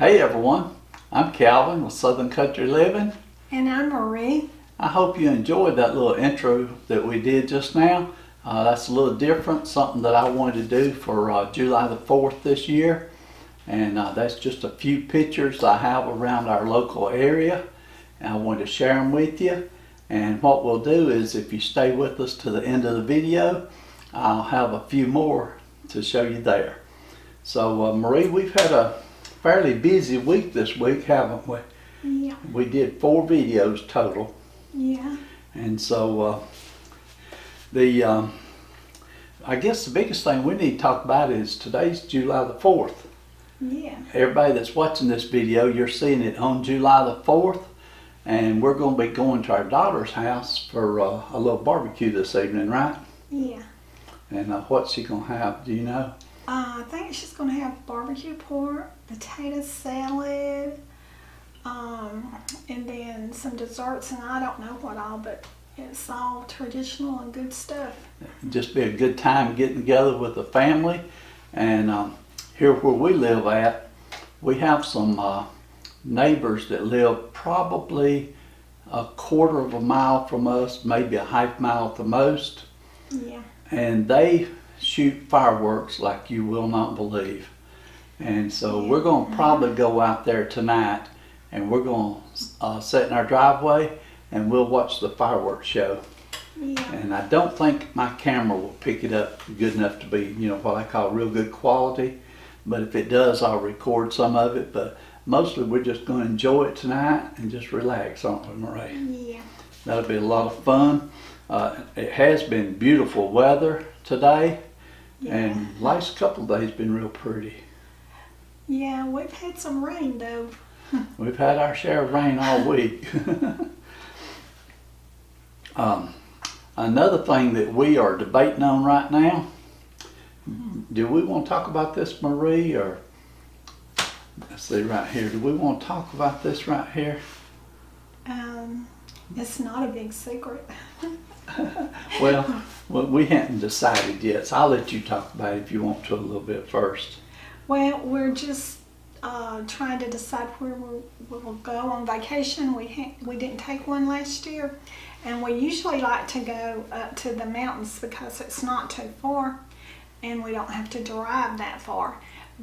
Hey everyone, I'm Calvin with Southern Country Living. And I'm Marie. I hope you enjoyed that little intro that we did just now. That's a little different, something that I wanted to do for July the 4th this year. And that's just a few pictures I have around our local area. And I wanted to share them with you. And what we'll do is, if you stay with us to the end of the video, I'll have a few more to show you there. So Marie, we've had a fairly busy week this week, haven't we? Yeah. We did 4 videos total. Yeah. And so I guess the biggest thing we need to talk about is today's July the 4th. Yeah. Everybody that's watching this video, you're seeing it on July the 4th. And we're going to be going to our daughter's house for a little barbecue this evening, right? Yeah. And what's she going to have, do you know? I think she's going to have barbecue pork, potato salad, and then some desserts, and I don't know what all, but it's all traditional and good stuff. Just be a good time getting together with the family. And here where we live at, we have some neighbors that live probably a quarter of a mile from us, maybe a half mile at the most. Yeah. And they shoot fireworks like you will not believe. And so we're going to probably go out there tonight, and we're going to sit in our driveway and we'll watch the fireworks show. Yeah. And I don't think my camera will pick it up good enough to be, what I call real good quality. But if it does, I'll record some of it. But mostly we're just going to enjoy it tonight and just relax, aren't we, Marie? Yeah. That'll be a lot of fun. It has been beautiful weather today. Yeah. And last couple of days been real pretty. Yeah, we've had some rain though. We've had our share of rain all week. Another thing that we are debating on right now, do we want to talk about this, Marie, or let's see right here, do we want to talk about this right here? It's not a big secret. Well, we haven't decided yet, so I'll let you talk about it if you want to a little bit first. Well, we're just trying to decide where we'll go on vacation. We didn't take one last year, and we usually like to go up to the mountains because it's not too far, and we don't have to drive that far.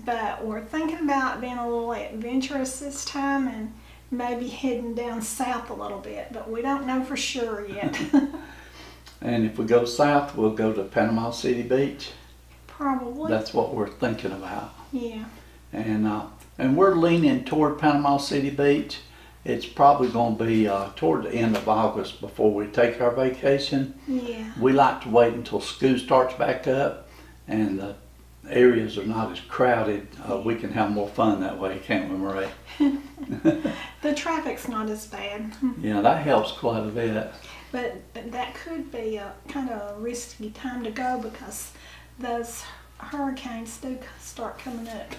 But we're thinking about being a little adventurous this time and maybe heading down south a little bit, but we don't know for sure yet. And if we go south, we'll go to Panama City Beach. Probably. That's what we're thinking about. Yeah. And we're leaning toward Panama City Beach. It's probably going to be toward the end of August before we take our vacation. Yeah. We like to wait until school starts back up and the areas are not as crowded. We can have more fun that way, can't we, Marie? The traffic's not as bad. Yeah, that helps quite a bit. But that could be a kind of a risky time to go because those hurricanes do start coming up.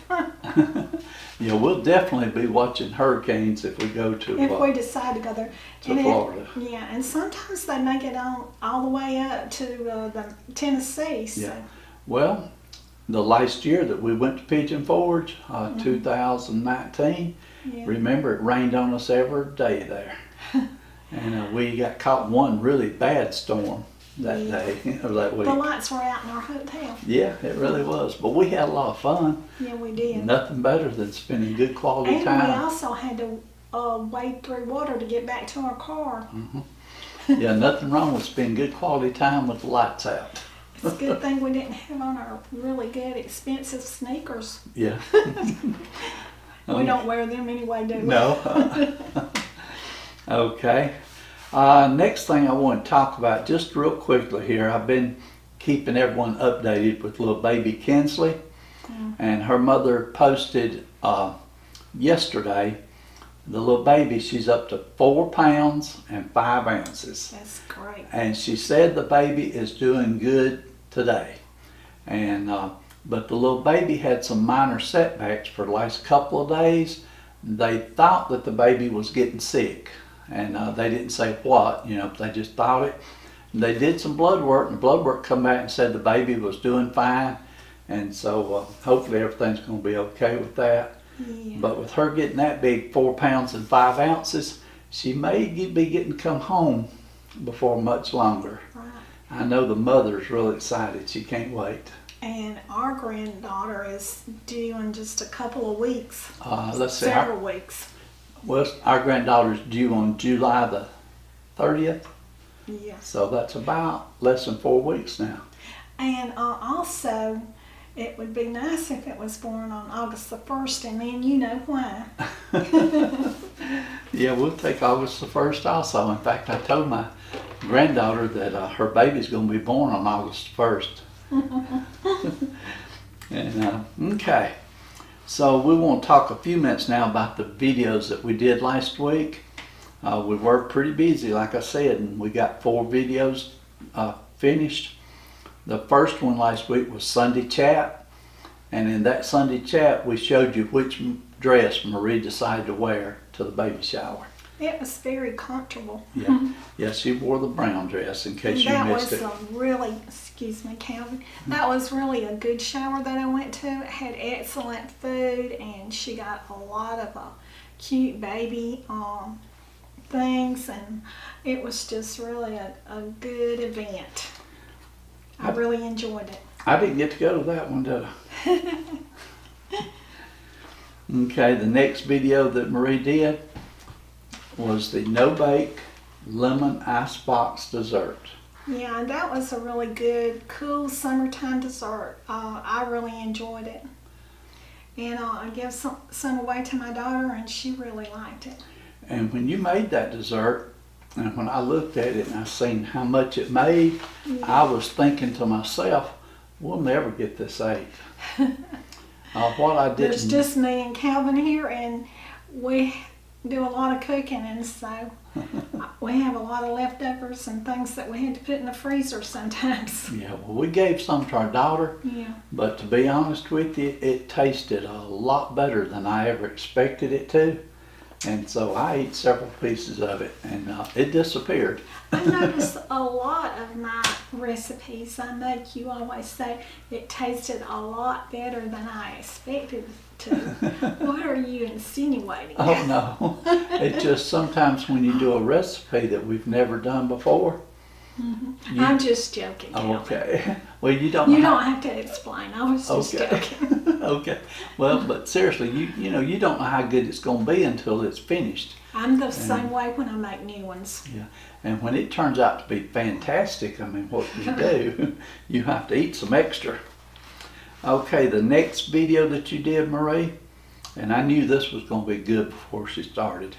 Yeah, we'll definitely be watching hurricanes if we go to If we decide to go there. Florida. Yeah, and sometimes they make it on all the way up to the Tennessee. So. Yeah. Well, the last year that we went to Pigeon Forge, 2019, Yeah. remember it rained on us every day there. And we got caught one really bad storm that day, or that week. The lights were out in our hotel. Yeah, it really was. But we had a lot of fun. Yeah, we did. Nothing better than spending good quality And time. we also had to wade through water to get back to our car. Yeah, nothing wrong with spending good quality time with the lights out. It's a good thing we didn't have on our really good expensive sneakers. Yeah. We don't wear them anyway, do we? No. Okay. Next thing I want to talk about, just real quickly here, I've been keeping everyone updated with little baby Kinsley. And her mother posted yesterday, the little baby, she's up to 4 pounds and 5 ounces. That's great. And she said the baby is doing good today. And but the little baby had some minor setbacks for the last couple of days. They thought that the baby was getting sick. And they didn't say what, they just thought it. And they did some blood work, and the blood work come back and said the baby was doing fine. And so hopefully everything's going to be okay with that. Yeah. But with her getting that big, 4 pounds and 5 ounces, she may be getting to come home before much longer. Right. I know the mother's real excited. She can't wait. And our granddaughter is due in just a couple of weeks. Let's see. Several weeks. Well, our granddaughter's due on July the 30th, Yes. so that's about less than 4 weeks now. And also, it would be nice if it was born on August the 1st, and then you know why. Yeah, we'll take August the 1st also. In fact, I told my granddaughter that her baby's going to be born on August 1st. And okay, so we want to talk a few minutes now about the videos that we did last week. We were pretty busy, like I said, and we got 4 videos finished. The first one last week was Sunday Chat, and in that Sunday Chat we showed you which dress Marie decided to wear to the baby shower. It was very comfortable. Yeah, she wore the brown dress in case you That missed was it. a really, excuse me, Calvin. That was really a good shower that I went to. It had excellent food, and she got a lot of cute baby things, and it was just really a good event. I really enjoyed it. I didn't get to go to that one, did I? Okay, the next video that Marie did was the no-bake lemon icebox dessert. Yeah, that was a really good, cool summertime dessert. I really enjoyed it. And I gave some away to my daughter, and she really liked it. And when you made that dessert, and when I looked at it and I seen how much it made, I was thinking to myself, we'll never get this ate. What I didn't... There's just me and Calvin here, and we do a lot of cooking, and so we have a lot of leftovers and things that we had to put in the freezer sometimes. Yeah, well, we gave some to our daughter, Yeah. but to be honest with you, it tasted a lot better than I ever expected it to. And so I ate several pieces of it, and it disappeared. I noticed a lot of my recipes I make, you always say it tasted a lot better than I expected it to. What are you insinuating? Oh no, it's just sometimes when you do a recipe that we've never done before. You- I'm just joking, Calvin. Okay, well you don't. You don't have to explain. I was just joking. Okay, well, but seriously, you know you don't know how good it's going to be until it's finished. I'm the same way when I make new ones. Yeah, and when it turns out to be fantastic, I mean, what do you do? You have to eat some extra. Okay, the next video that you did, Marie, and I knew this was going to be good before she started,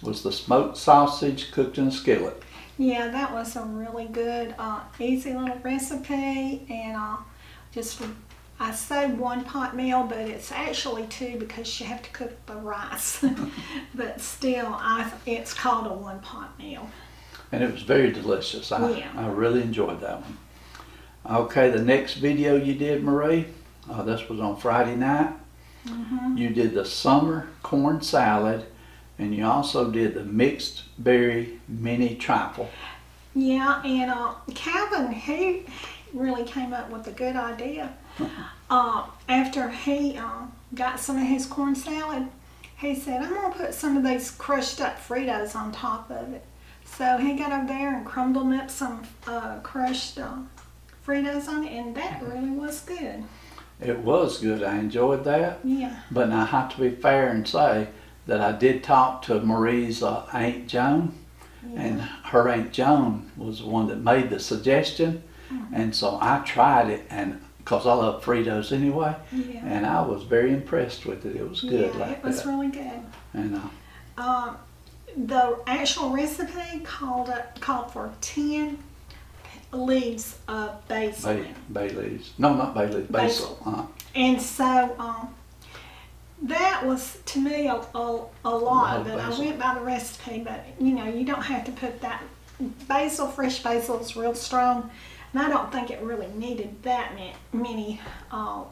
was the smoked sausage cooked in a skillet. Yeah, that was a really good, easy little recipe, and I said 1 pot meal, but it's actually 2 because you have to cook the rice. But still, it's called a 1 pot meal. And it was very delicious. I really enjoyed that one. Okay, the next video you did, Marie, this was on Friday night. You did the summer corn salad, and you also did the mixed berry mini trifle. Yeah, and Calvin, he really came up with a good idea. After he got some of his corn salad, he said, I'm going to put some of these crushed up Fritos on top of it. So he got over there and crumbled up some crushed Fritos on it, and that really was good. It was good. I enjoyed that. Yeah. But I have to be fair and say that I did talk to Marie's Aunt Joan, and her Aunt Joan was the one that made the suggestion. And so I tried it, and because I love Fritos anyway, and I was very impressed with it. It was good. Yeah, it was really good. And The actual recipe called for 10 leaves of basil. bay leaves. No, not bay leaves. Basil. And so that was to me a lot, but I went by the recipe. But you know, you don't have to put that basil. Fresh basil is real strong, and I don't think it really needed that many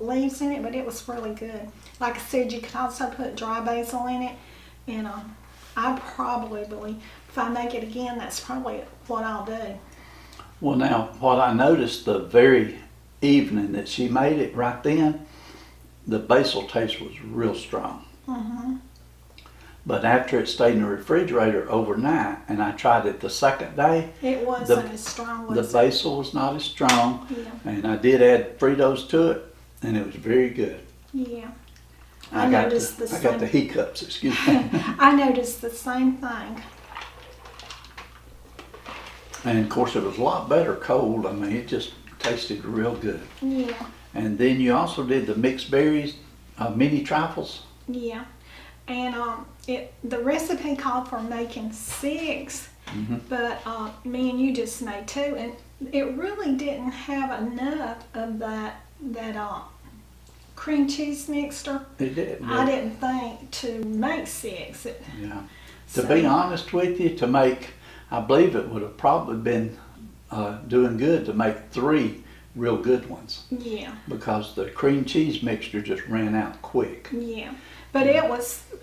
leaves in it. But it was really good. Like I said, you could also put dry basil in it, and I probably if I make it again, that's probably what I'll do. Well, now, what I noticed the very evening that she made it right then, the basil taste was real strong. But after it stayed in the refrigerator overnight, and I tried it the second day, It wasn't as strong, the was it? basil was not as strong, Yeah. and I did add Fritos to it, and it was very good. Yeah. I got the hiccups, excuse me. I noticed the same thing. And of course, it was a lot better cold. I mean, it just tasted real good. Yeah. And then you also did the mixed berries, mini trifles. Yeah. And the recipe called for making 6, but me and you just made 2, and it really didn't have enough of that cream cheese mixture. It did. I didn't think to make 6. Yeah. To be honest with you, I believe it would have probably been doing good to make 3 real good ones, Yeah. because the cream cheese mixture just ran out quick. Yeah. But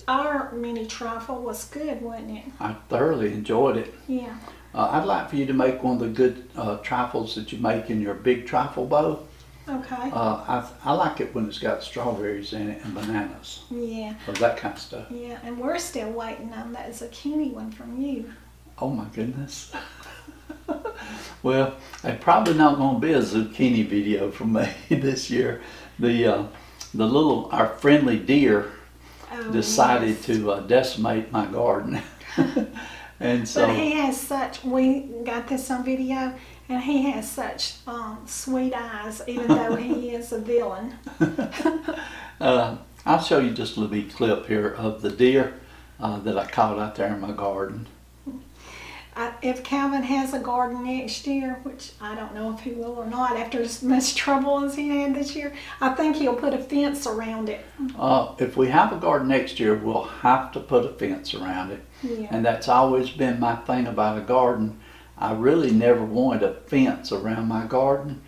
our mini trifle was good, wasn't it? I thoroughly enjoyed it. Yeah. I'd like for you to make one of the good trifles that you make in your big trifle bowl. Okay. I like it when it's got strawberries in it and bananas, Yeah. or that kind of stuff. Yeah. And we're still waiting on that zucchini one from you. Oh my goodness. Well, there's probably not going to be a zucchini video from me this year. Our friendly deer Oh, decided yes. to decimate my garden. And so, But he has we got this on video, and he has such sweet eyes, even though he is a villain. I'll show you just a little bit clip here of the deer that I caught out there in my garden. If Calvin has a garden next year, which I don't know if he will or not after as much trouble as he had this year, I think he'll put a fence around it. If we have a garden next year, we'll have to put a fence around it. Yeah. And that's always been my thing about a garden. I really never wanted a fence around my garden,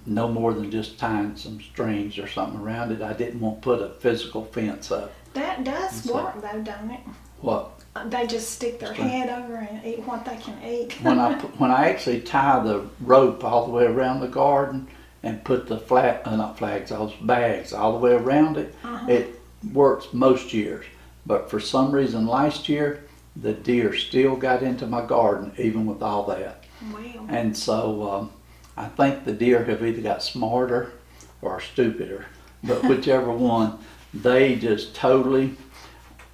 no more than just tying some strings or something around it. I didn't want to put a physical fence up. That does work though, don't it? What? They just stick their head over and eat what they can eat. When I actually tie the rope all the way around the garden and put the those bags all the way around it, it works most years. But for some reason last year, the deer still got into my garden even with all that. Wow. And so I think the deer have either got smarter or stupider, but whichever one, they just totally,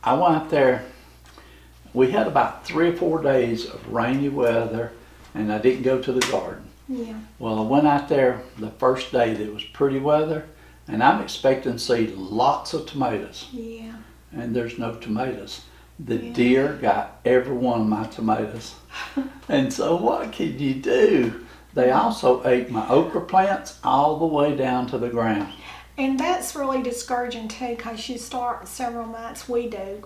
I went out there. We had about 3 or 4 days of rainy weather, and I didn't go to the garden. Yeah. Well, I went out there the first day that it was pretty weather, and I'm expecting to see lots of tomatoes, Yeah. and there's no tomatoes. The Yeah. deer got every one of my tomatoes. And so what can you do? They also ate my okra plants all the way down to the ground. And that's really discouraging too, because you start several months, we do,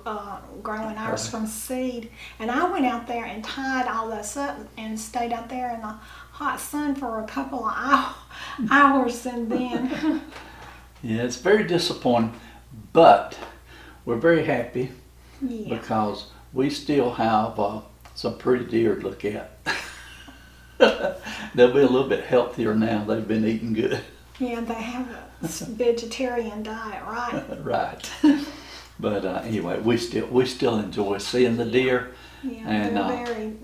growing ours from seed. And I went out there and tied all this up and stayed out there in the hot sun for a couple of hours, and then. Yeah, it's very disappointing, but we're very happy Yeah. because we still have some pretty deer to look at. They'll be a little bit healthier now. They've been eating good. Yeah, they have a vegetarian diet, right? Right. But anyway, we still enjoy seeing the deer. Yeah, And, they're very.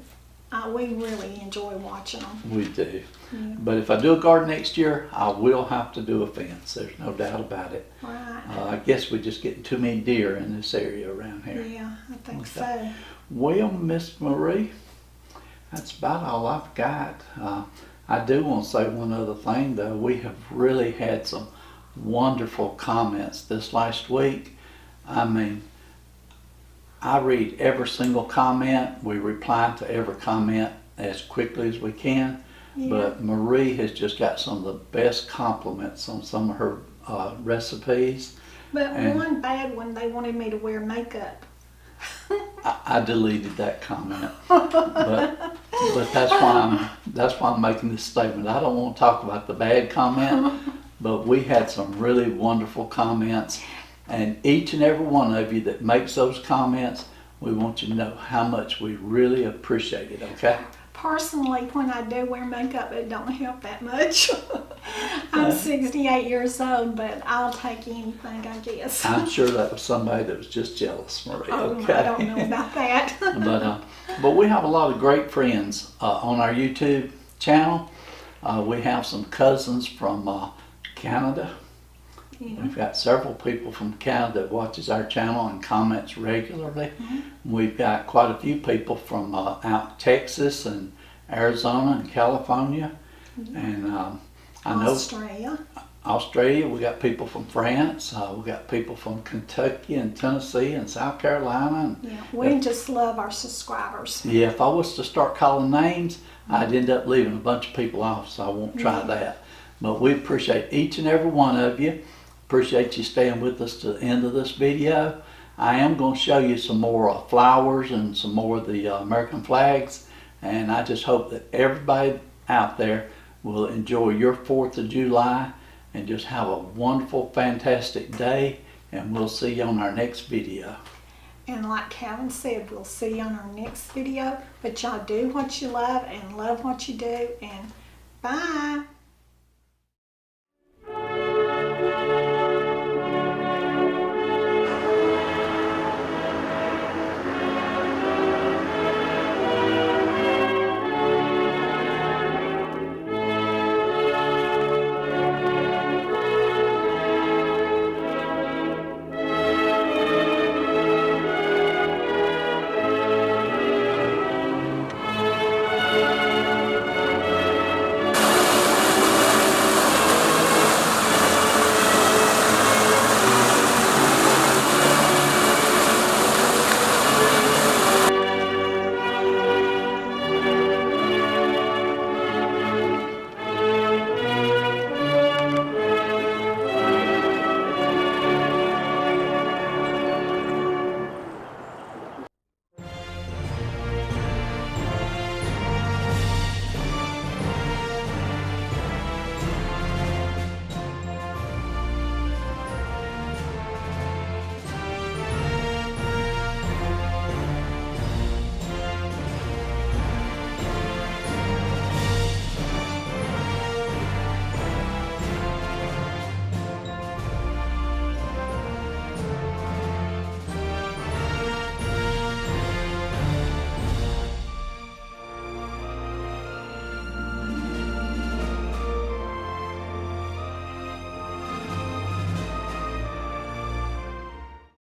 We really enjoy watching them. We do. Yeah. But if I do a garden next year, I will have to do a fence. There's no doubt about it. Right. I guess we're just getting too many deer in this area around here. Yeah, I think Okay. so. Well, Miss Marie, that's about all I've got. I do want to say one other thing, though. We have really had some wonderful comments this last week. I mean, I read every single comment. We reply to every comment as quickly as we can. Yeah. But Marie has just got some of the best compliments on some of her recipes. But And- one bad one, they wanted me to wear makeup. I deleted that comment, but that's why I'm making this statement. I don't want to talk about the bad comment, but we had some really wonderful comments, and each and every one of you that makes those comments, we want you to know how much we really appreciate it. Okay? Personally, when I do wear makeup, it don't help that much. I'm 68 years old, but I'll take anything, I guess. I'm sure that was somebody that was just jealous, Maria. Oh, Okay. I don't know about that. But we have a lot of great friends on our YouTube channel. We have some cousins from Canada. Yeah. We've got several people from Canada that watches our channel and comments regularly. We've got quite a few people from out Texas and Arizona and California. And I know Australia, we got people from France, we got people from Kentucky and Tennessee and South Carolina. And Yeah, we just love our subscribers. yeah, if I was to start calling names, I'd end up leaving a bunch of people off, so I won't try Yeah. that. But we appreciate each and every one of you. Appreciate you staying with us to the end of this video. I am going to show you some more flowers and some more of the American flags. And I just hope that everybody out there will enjoy your 4th of July and just have a wonderful, fantastic day. And we'll see you on our next video. And like Calvin said, we'll see you on our next video. But y'all do what you love and love what you do. And bye.